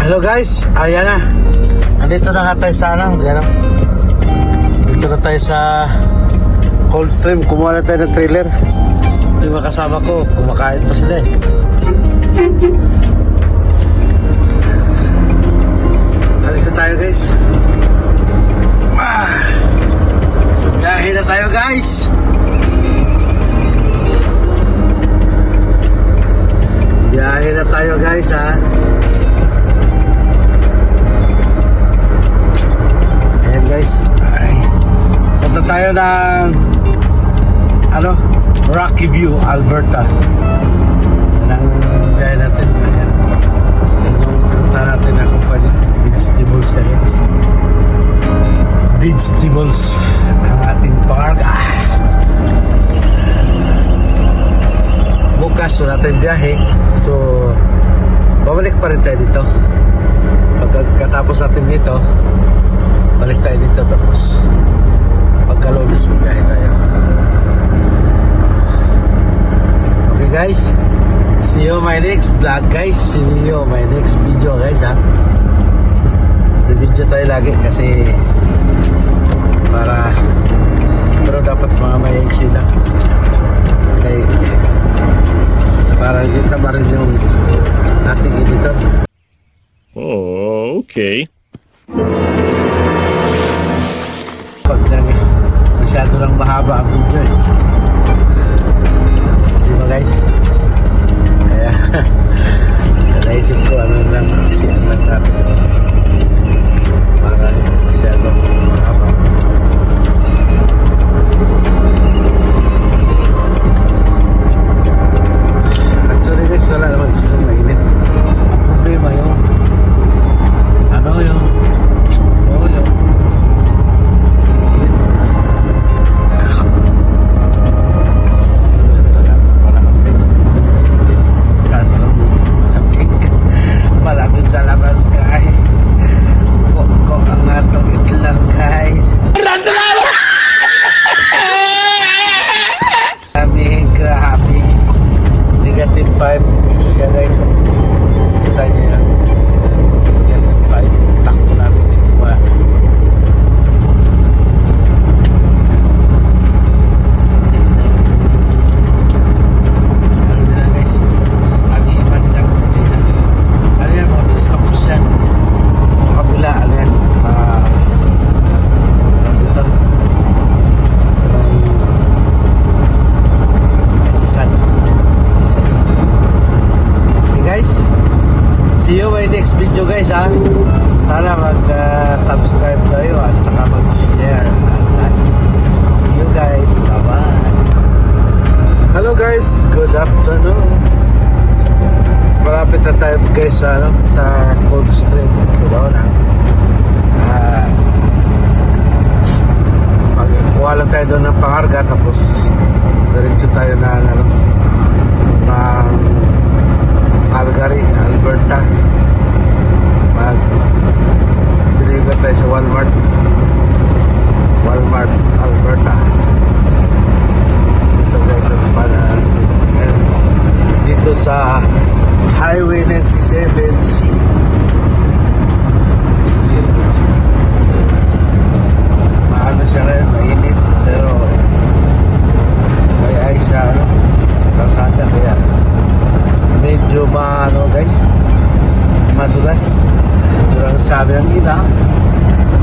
Hello guys, ayan na. Andito na nga tayo sa dito na tayo sa Coldstream. Kumuha na tayo ng trailer. Yung mga kasama ko, kumakain pa sila Alis na tayo guys. Biyahe na tayo guys. Biyahe na tayo guys ha. Ayan guys, punta tayo ng Rocky View, Alberta. Yan ang gaya natin. Ayan yung pinunta natin na kumpanya, vegetables guys. Vegetables ang ating pangarga. Bukas wala tayong biyahe, so babalik pa rin tayo dito. Pagkatapos natin dito, balik tayo dito, tapos pagka-Lunes magbiyahe tayo. Okay guys, see you my next vlog guys. See you my next video guys ha. Video tayo lagi kasi pero dapat mga maiksi lang kay para kita pa rin yung ating editor. Oh, okay. Pag masyado lang mahaba ang video di ba guys? Kaya naisip ko lang siyan lang natin para masyado mahaba. Actually guys, wala naman isang mainit. Ang problema yung malapit sa labas guys. Ko ang atong itlog guys. Grabe. Negative 5 siya guys. Kita niyo yan. Negative 5. Takbo natin dito ba. Ano na guys. Animan lang. Ano yan mga vegetables yan. Mga kabila. Ano yan. See you my next video guys ha. Sana mag-subscribe kayo at saka mag-share at like. See you guys. Bye bye. Hello guys. Good afternoon. Malapit na tayo guys sa Coldstream, Corona. Magkuha lang tayo doon ng pangarga tapos diretso tayo ng Calgary, Alberta. Mag-deliver tayo sa Walmart.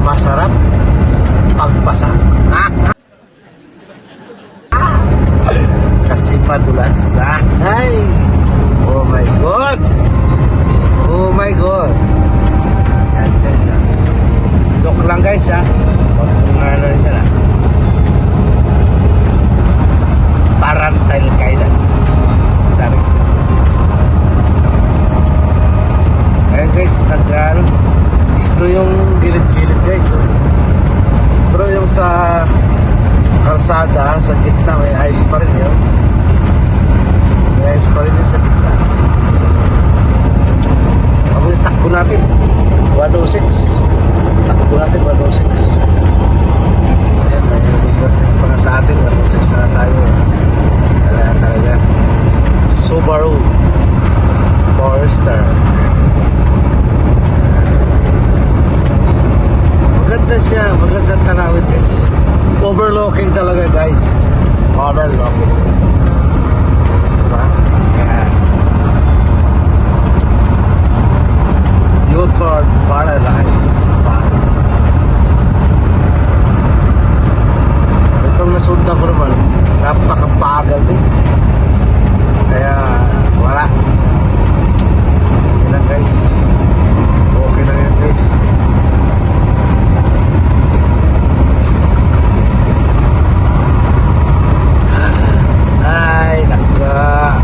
masarap pagpasa. Kasi padulas. Ay! Oh my God! Oh my God! Yan guys ha. Joke lang guys ha. Huwag kong ano rin na. Parental guidance. Sorry. Ayan guys, gusto yung gilid-gilid guys. Oh. Pero yung sa kalsada, sa gitna, may ice pa rin yun. May ice pa rin yun sa gitna. Mabilis takbo natin. 106. Takbo natin, 106. Ayan, may overtake pa nga sa atin. 106 na tayo. Wala talaga. Subaru Forester. Maganda siya. Magandang tanawin guys. Overlooking talaga guys. Overlooking. Diba? Yan. U-turn Paradise. Itong nasundan ko naman, napakabagal din. Kaya wala. Sige lang guys. Okay lang yun guys. Ay, naka.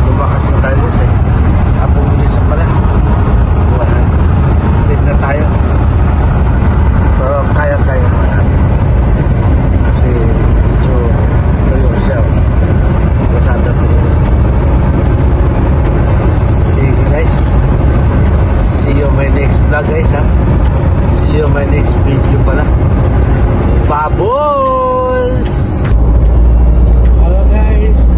Lumakas na tayo guys eh. Bumili sa pala. Din na tayo. Pero kaya-kaya naman natin. Kasi medyo tuyo siya. Masada tuyo. Sige guys. See you my next vlog guys ha. See you my next video pala. Babos! Hello guys.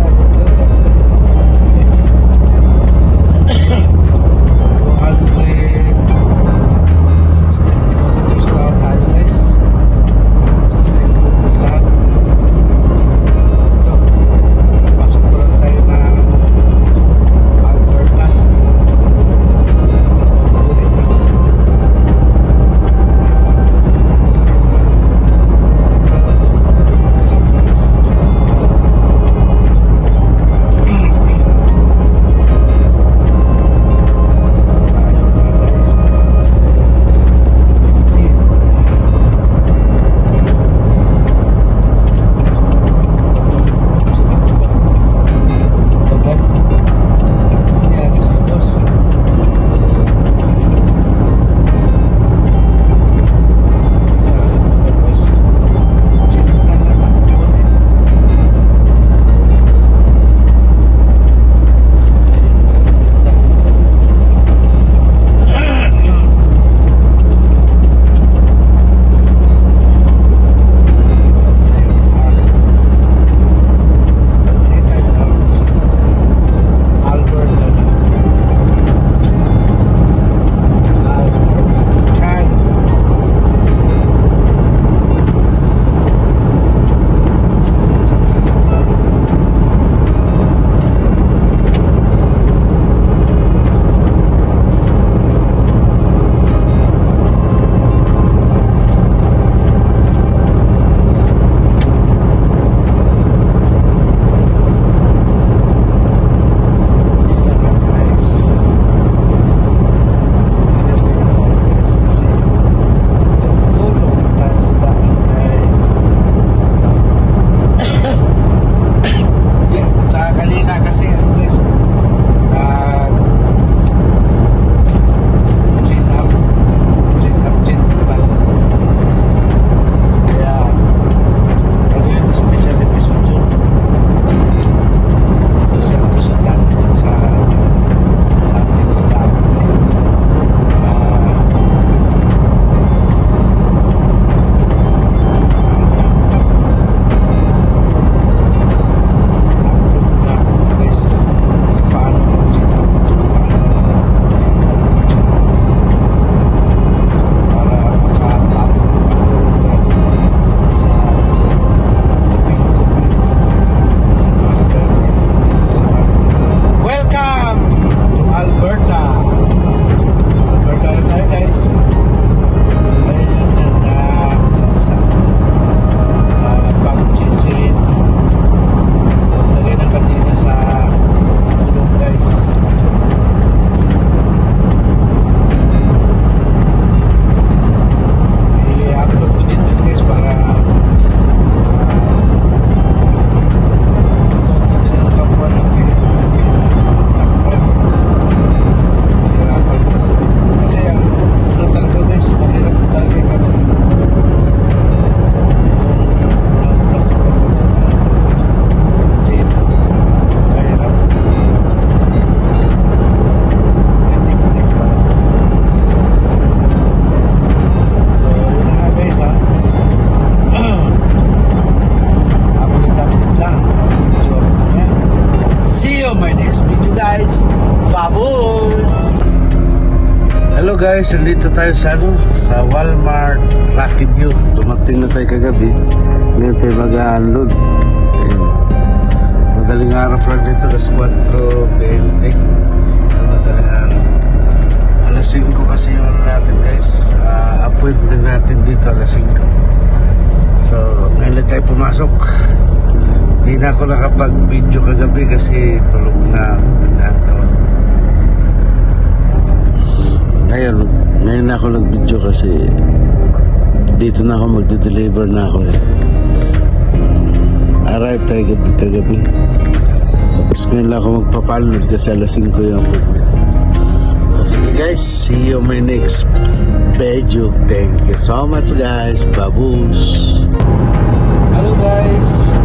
guys, nandito tayo sa sa Walmart Rocky View. Dumating na tayo kagabi. Ngayon tayo mag-unload. Ayun. Madaling araw lang dito, alas 4:20. Madaling araw. Alas 5 kasi yung natin guys. Appointment natin dito alas 5. So, ngayon na tayo pumasok. Hindi na ako nakapag-video kagabi kasi tulog na. Ngayon na ako nag-video kasi dito na ako magde-deliver na ako. Arrive tayo kagabi. Tapos ngayon lang ako magpapalod kasi alas 5 yung appointment. So, sige guys, see you on my next video. Thank you so much guys. Babus. Hello guys.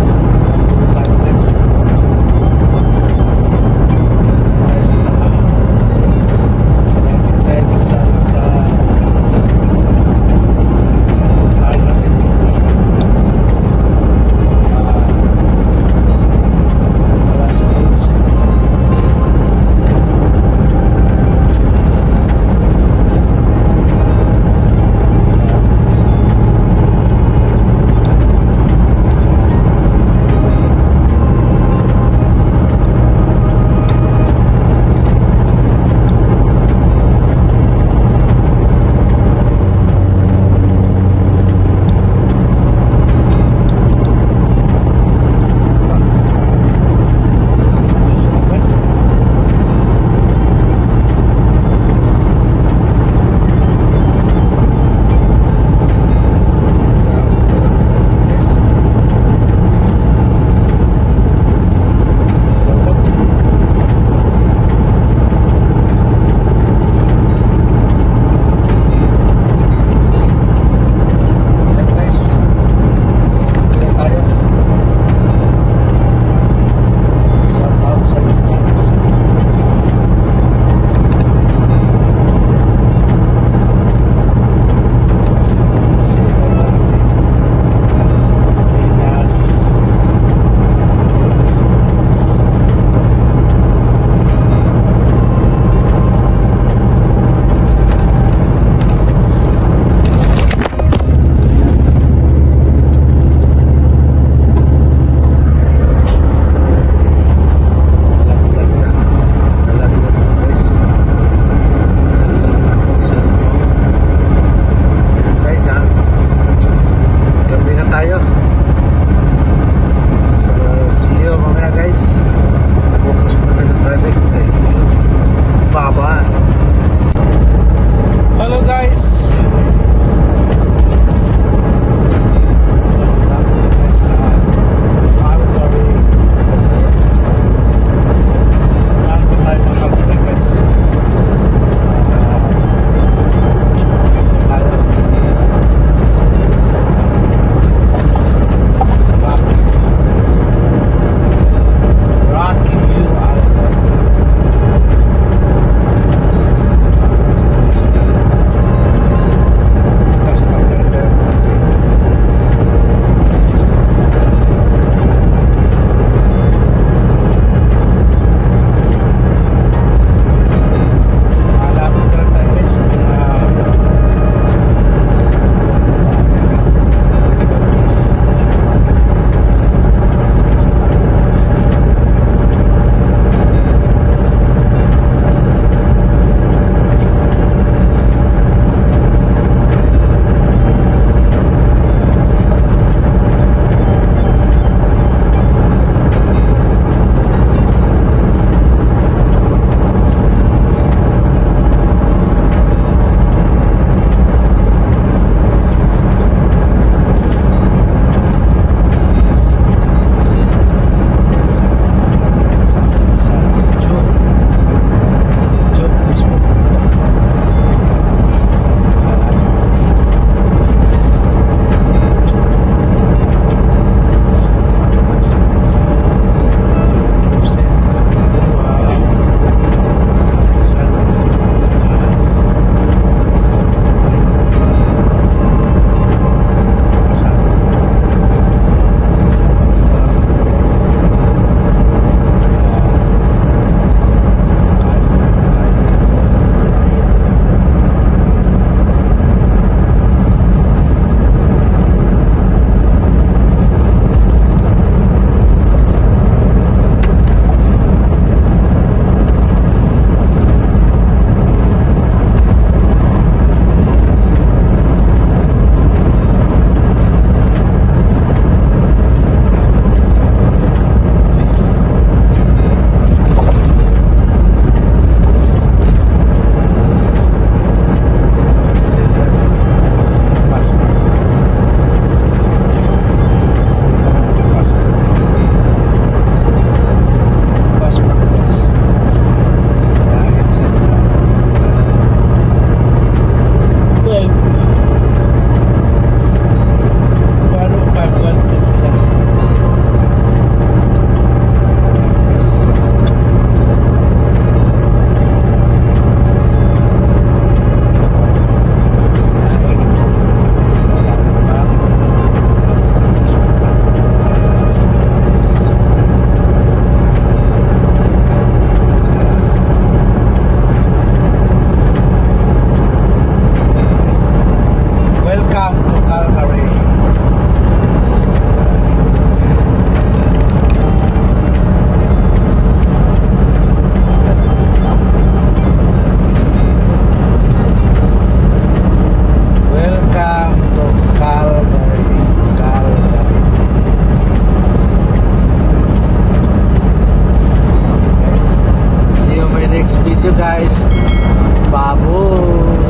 baboy.